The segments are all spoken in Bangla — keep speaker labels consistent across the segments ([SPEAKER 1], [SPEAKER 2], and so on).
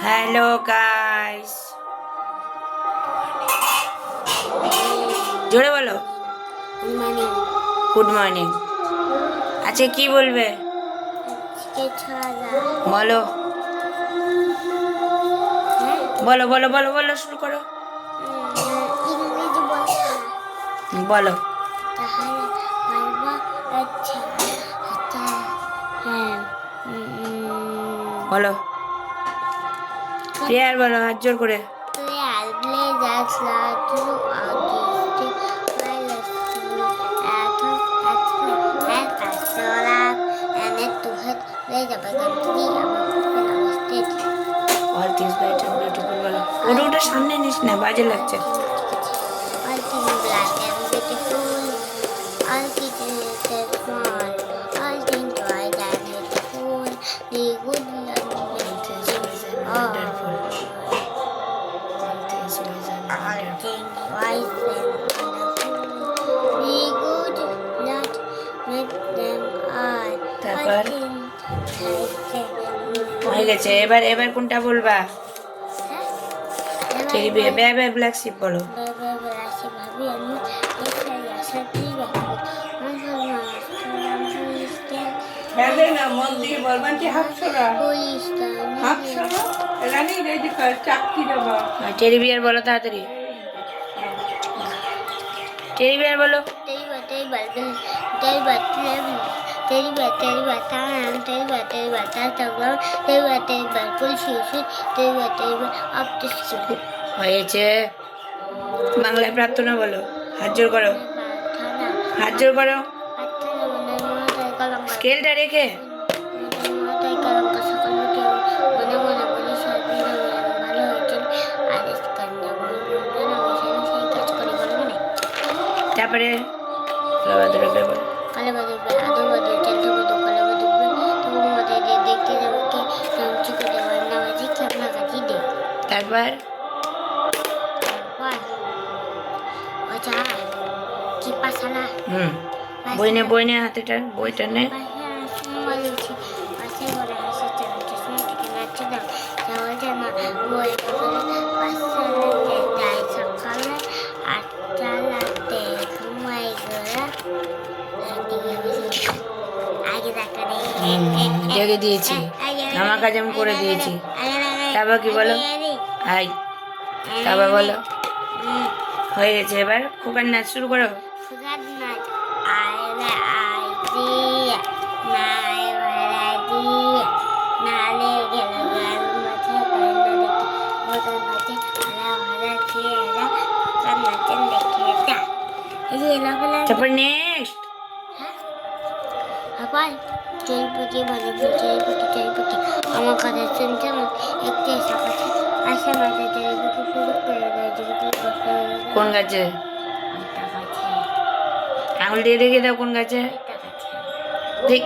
[SPEAKER 1] হ্যালো গাইস, জোরে বলো।
[SPEAKER 2] Good morning.
[SPEAKER 1] Good morning. আচ্ছা কি বলবে
[SPEAKER 2] আজকে ছড়া।
[SPEAKER 1] বলো
[SPEAKER 2] হ্যাঁ,
[SPEAKER 1] বলো বলো বলো বলো শুরু করো।
[SPEAKER 2] ইংরেজি বলছে না।
[SPEAKER 1] বলো।
[SPEAKER 2] তাহলে বলবো আচ্ছা আচ্ছা। হ্যাঁ,
[SPEAKER 1] বলো প্রেয়ার বলো হাত জোর করে।
[SPEAKER 2] তুই আসলে যাস লাজু আগিতে পাইলসি এখন আজকে এক পাঁচশোলা এনে তুহাত লে যাবে গন্তি আমার ফুফের অবস্থিত।
[SPEAKER 1] All things bright and beautiful বলো। ওটা ওটা সামনে নিস না, বাজে লাগছে।
[SPEAKER 2] All things black and beautiful, all things small, all things white and beautiful, the good Lord makes all things wise and wonderful, the good Lord make them all,
[SPEAKER 1] তারপর?
[SPEAKER 2] all things
[SPEAKER 1] হয়ে গেছে। এবার এবার কোনটা বলবা? Teddy bear, bear bear black sheep বলো।
[SPEAKER 2] ভাবি আমি এটাই আশা করি
[SPEAKER 1] বেদে না মন দিয়ে বলবেন কি হাফছড়া হাফছড়া রানী রেডি কর চাকতি দেবো। টেডি বিয়ার বলো তাড়াতাড়ি। টেডি বিয়ার বলো। হয়েছে। বাংলায় প্রার্থনা বলো, হাত জোর করো, হাত জোর করো স্কেলটা রেখে। তারপরে তারপর বই নে হাতেটা, বইটা নে।
[SPEAKER 2] সকালে 8টা রাতে ঘুমাই গোড়া আগে
[SPEAKER 1] জেগে দিয়েছি, আমার কাজ আমি করে দিয়েছি। তারপর কি বলো? আই তারপর বলো। হয়ে গেছে। এবার খোকার নাচ শুরু করো। তারপর নেক্সট
[SPEAKER 2] আমার কথা শুনছে একটু এসে কথা আসে মাঝে
[SPEAKER 1] কোন গাছে? আঙুল দিয়ে দেখে দাও কোন গাছে। দেখ,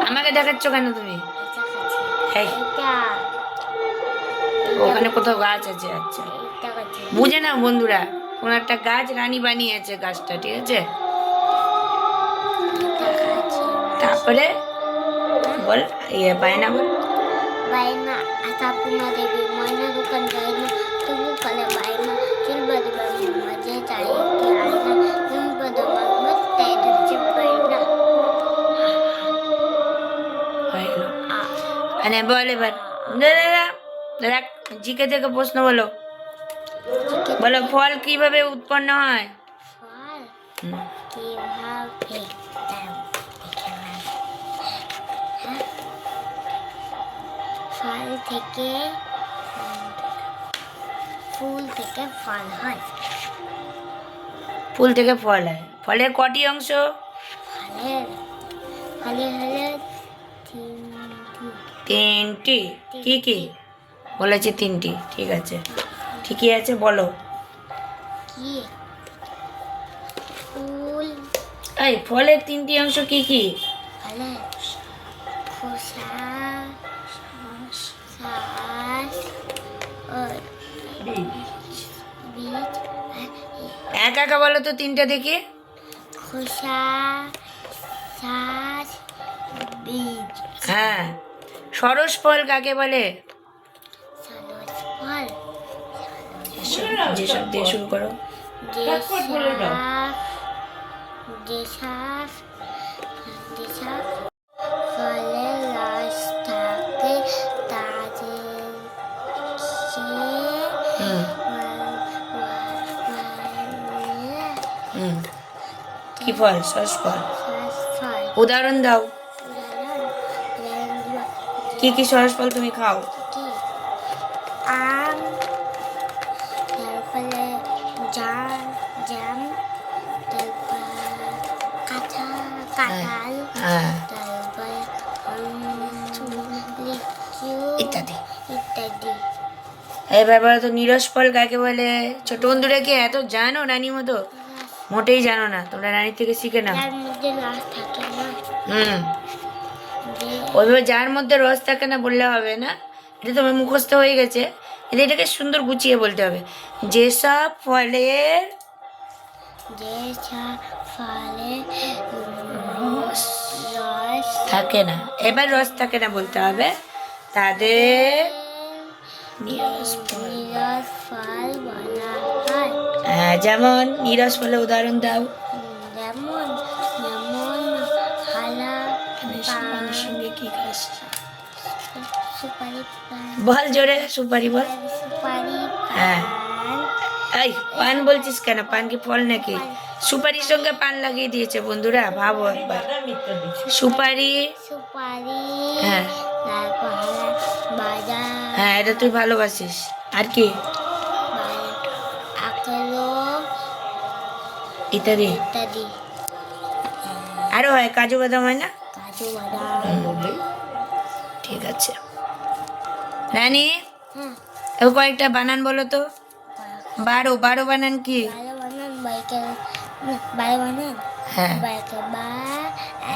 [SPEAKER 1] আমাকে দেখাচ্ছ কেন তুমি? এই, ওখানে কোথাও গাছ আছে। আচ্ছা বুঝে নাও বন্ধুরা, কোন একটা গাছ রানী বানিয়েছে গাছটা, ঠিক আছে? তারপরে বল বায়না বল।
[SPEAKER 2] বায়না আসাপুনা দেবী ময়না দোকান যায় না তবু কালে বায়না চুল বাদে মাঝে চাই কি আয়না তুমি বাদে মাগমত তাই ধরছে বায়না।
[SPEAKER 1] মানে বল এবার। দেখ জিকে থেকে প্রশ্ন বলো। বলো ফল কিভাবে উৎপন্ন হয়?
[SPEAKER 2] ফল কিভাবে ফল থেকে ফুল থেকে ফল হয়।
[SPEAKER 1] ফুল থেকে ফল হয়। ফলের কটি অংশ?
[SPEAKER 2] ফলের ফলের হলো
[SPEAKER 1] তিনটি। কি কি বলেছি? তিনটি। ঠিক আছে, ঠিকই আছে। বলো
[SPEAKER 2] কি ফুল
[SPEAKER 1] এই ফলের তিনটি অংশ কি কি?
[SPEAKER 2] ফলের খোসা শ্বাস ও বীজ
[SPEAKER 1] একা একা বলো তো তিনটা দেখি।
[SPEAKER 2] খোসা শ্বাস বীজ।
[SPEAKER 1] হ্যাঁ, সরস ফল কাকে বলে? যেসব দিয়ে শুরু করো।
[SPEAKER 2] যেসব ফলের রস থাকে তাদের
[SPEAKER 1] হুম হুম কি ফল? সস ফল।
[SPEAKER 2] ফল
[SPEAKER 1] উদাহরণ দাও,
[SPEAKER 2] উদাহরণ
[SPEAKER 1] কি কি সস ফল তুমি খাও?
[SPEAKER 2] কি আম, তারপরে জাম, তারপর কাঁঠাল,
[SPEAKER 1] হ্যাঁ
[SPEAKER 2] তারপরে লিচু
[SPEAKER 1] ইত্যাদি।
[SPEAKER 2] ইত্যাদি।
[SPEAKER 1] এবার বলো তো নিরস ফল কাকে বলে? ছোট বন্ধুরা কি এত জানো রানীর মতো? মোটেই জানো না, তোমরা রানীর থেকে শিখে নাও।
[SPEAKER 2] যার মধ্যে রস থাকে না,
[SPEAKER 1] হুম
[SPEAKER 2] যে
[SPEAKER 1] ওইভাবে যার মধ্যে রস থাকে না বললে হবে না, এটা তোমার মুখস্থ হয়ে গেছে। এটাকে সুন্দর গুছিয়ে বলতে হবে। যেসব ফলের
[SPEAKER 2] যেসব ফলে
[SPEAKER 1] রস
[SPEAKER 2] রস
[SPEAKER 1] থাকে না, এবার রস থাকে না বলতে হবে, তাদের নিরস ফল।
[SPEAKER 2] নিরস ফল বলা হয়।
[SPEAKER 1] হ্যাঁ, যেমন নিরস ফলে উদাহরণ দাও।
[SPEAKER 2] যেমন যেমন হালা,
[SPEAKER 1] পানের সঙ্গে কি খাস?
[SPEAKER 2] সুপারি পান,
[SPEAKER 1] বল জোরে, সুপারি বল।
[SPEAKER 2] সুপারি
[SPEAKER 1] হ্যাঁ।
[SPEAKER 2] পান,
[SPEAKER 1] এই পান বলছিস কেন? পান কি ফল নাকি? সুপারির সঙ্গে পান লাগিয়ে দিয়েছে বন্ধুরা, ভাবো একবার। সুপারি,
[SPEAKER 2] সুপারি,
[SPEAKER 1] হ্যাঁ
[SPEAKER 2] তারপর বাদাম,
[SPEAKER 1] হ্যাঁ, এটা তুই ভালোবাসিস। আর কি?
[SPEAKER 2] আকলো
[SPEAKER 1] ইত্যাদি
[SPEAKER 2] ইত্যাদি।
[SPEAKER 1] আরো হয়, কাজু বাদাম হয় না?
[SPEAKER 2] কাজু বাদাম।
[SPEAKER 1] ঠিক আছে রানী,
[SPEAKER 2] হ্যাঁ,
[SPEAKER 1] এবার কয়েকটা বানান বলো তো। 12 বানান কি?
[SPEAKER 2] বারো বানান বাইকের, বারো বানান
[SPEAKER 1] হ্যাঁ
[SPEAKER 2] বাইকের বা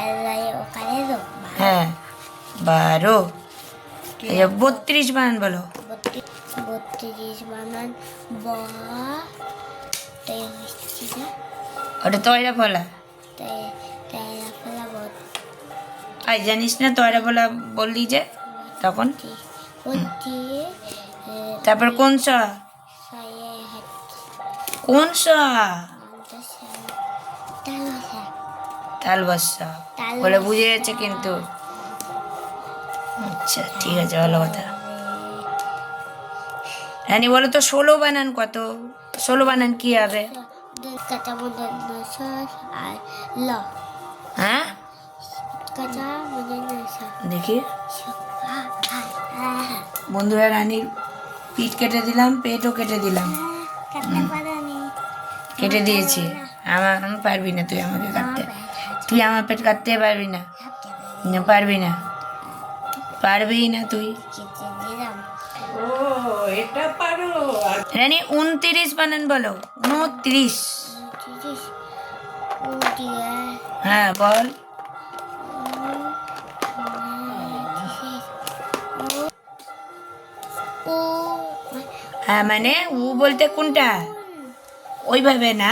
[SPEAKER 2] এলাই ওখানে তো
[SPEAKER 1] হ্যাঁ 12। 32 বানান বলো।
[SPEAKER 2] 32 বানান ব, তাই হচ্ছে না,
[SPEAKER 1] ওটা তয়রা ফলা।
[SPEAKER 2] তাই তাই ফেলা
[SPEAKER 1] আই জানিস না তয়রা ফলা বললি যে তখন।
[SPEAKER 2] বত্তি
[SPEAKER 1] তারপর কোন স?
[SPEAKER 2] সায়ে
[SPEAKER 1] কোন স?
[SPEAKER 2] তালসা
[SPEAKER 1] তাল বসা বলে বুঝে যাচ্ছে কিন্তু। আচ্ছা ঠিক আছে, ভালো কথা। রানী বলো তো 16 বানান কত? 16 বানান কি হবে?
[SPEAKER 2] কাঁচা মধ্যে সস আর ল,
[SPEAKER 1] হ্যাঁ
[SPEAKER 2] কাঁচা মধ্যে
[SPEAKER 1] দেখি বন্ধুরা, রানীর পিঠ কেটে দিলাম, পেটও কেটে দিলাম,
[SPEAKER 2] কাটতে পারি
[SPEAKER 1] কেটে দিয়েছি। আমি পারবি না, তুই আমাকে কাটতে, তুই আমার পেট কাটতে পারবি না, না পারবি না, পারবি না তুই।
[SPEAKER 2] কেটে দিলাম।
[SPEAKER 1] রানী 29 বানান বলো। 29। হ্যাঁ বল। হ্যাঁ মানে উ বলতে কোনটা? ওইভাবে না।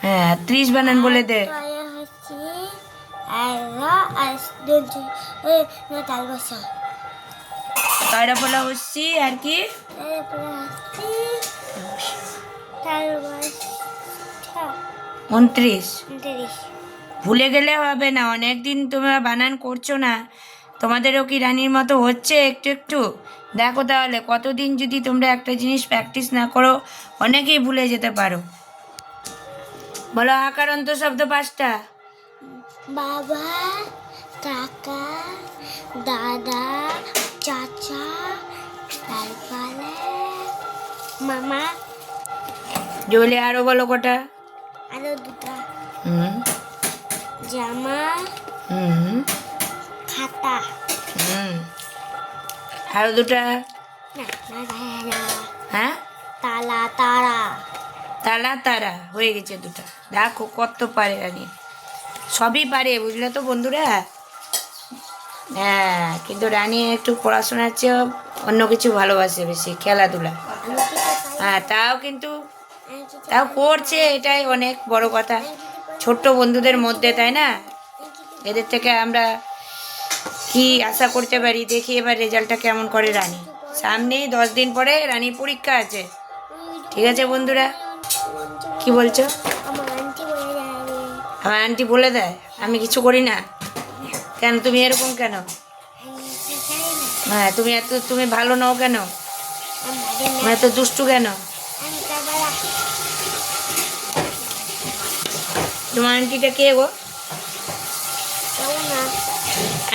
[SPEAKER 1] হ্যাঁ 30 বানান বলে দে। তয়রা বলা হচ্ছি আর কি? 29। ভুলে গেলে হবে না, অনেকদিন তোমরা বানান করছো না, তোমাদেরও কি রানীর মতো হচ্ছে একটু একটু? দেখো তাহলে কতদিন যদি তোমরা একটা জিনিস প্র্যাকটিস না করো, অনেকেই ভুলে যেতে পারো। বলো আকারান্ত শব্দ 5টা।
[SPEAKER 2] বাবা, কাকা, দাদা, চাচা, তারপরে মামা,
[SPEAKER 1] জলে আরো বলো কটা?
[SPEAKER 2] আরো দুটা,
[SPEAKER 1] হুম
[SPEAKER 2] জামা,
[SPEAKER 1] হুম
[SPEAKER 2] খাতা,
[SPEAKER 1] হুম আরো দুটা।
[SPEAKER 2] না না না,
[SPEAKER 1] হ্যাঁ
[SPEAKER 2] তালা, তারা,
[SPEAKER 1] তালা তারা হয়ে গেছে দুটা। দেখো কত পারে রানী, সবই পারে, বুঝলে তো বন্ধুরা। হ্যাঁ কিন্তু রানী একটু পড়াশোনার চেয়ে অন্য কিছু ভালোবাসে বেশি, খেলাধুলা। হ্যাঁ তাও করছে, এটাই অনেক বড় কথা। ছোট্ট বন্ধুদের মধ্যে, তাই না? এদের থেকে আমরা কি কি আশা করতে পারি, দেখি এবার রেজাল্টটা কেমন করে রানী। সামনেই 10 দিন পরে রানীর পরীক্ষা আছে। ঠিক আছে বন্ধুরা, কি বলছো?
[SPEAKER 2] আমার আন্টি বলে যাবে।
[SPEAKER 1] আমার আন্টি বলে দেয়, আমি কিছু করি না কেন? তুমি এরকম কেন? হ্যাঁ, তুমি ভালো নও কেন? তুমি এত দুষ্টু কেন? তোমার আন্টিটা কে গো?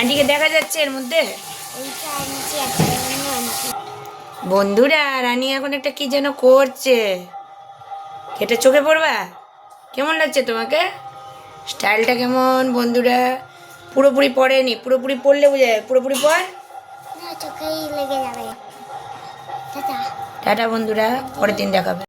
[SPEAKER 1] আন্টিকে দেখা যাচ্ছে এর মধ্যে? বন্ধুরা, রানী এখন একটা কি যেন করছে, এটা চোখে পড়বা? কেমন লাগছে তোমাকে? স্টাইলটা কেমন বন্ধুরা? পুরোপুরি পড়েনি, পুরোপুরি পড়লে বোঝা যায়। পুরোপুরি পড়।
[SPEAKER 2] চোখেই লেগে যাবে।
[SPEAKER 1] টাটা বন্ধুরা, পরের দিন দেখাবে।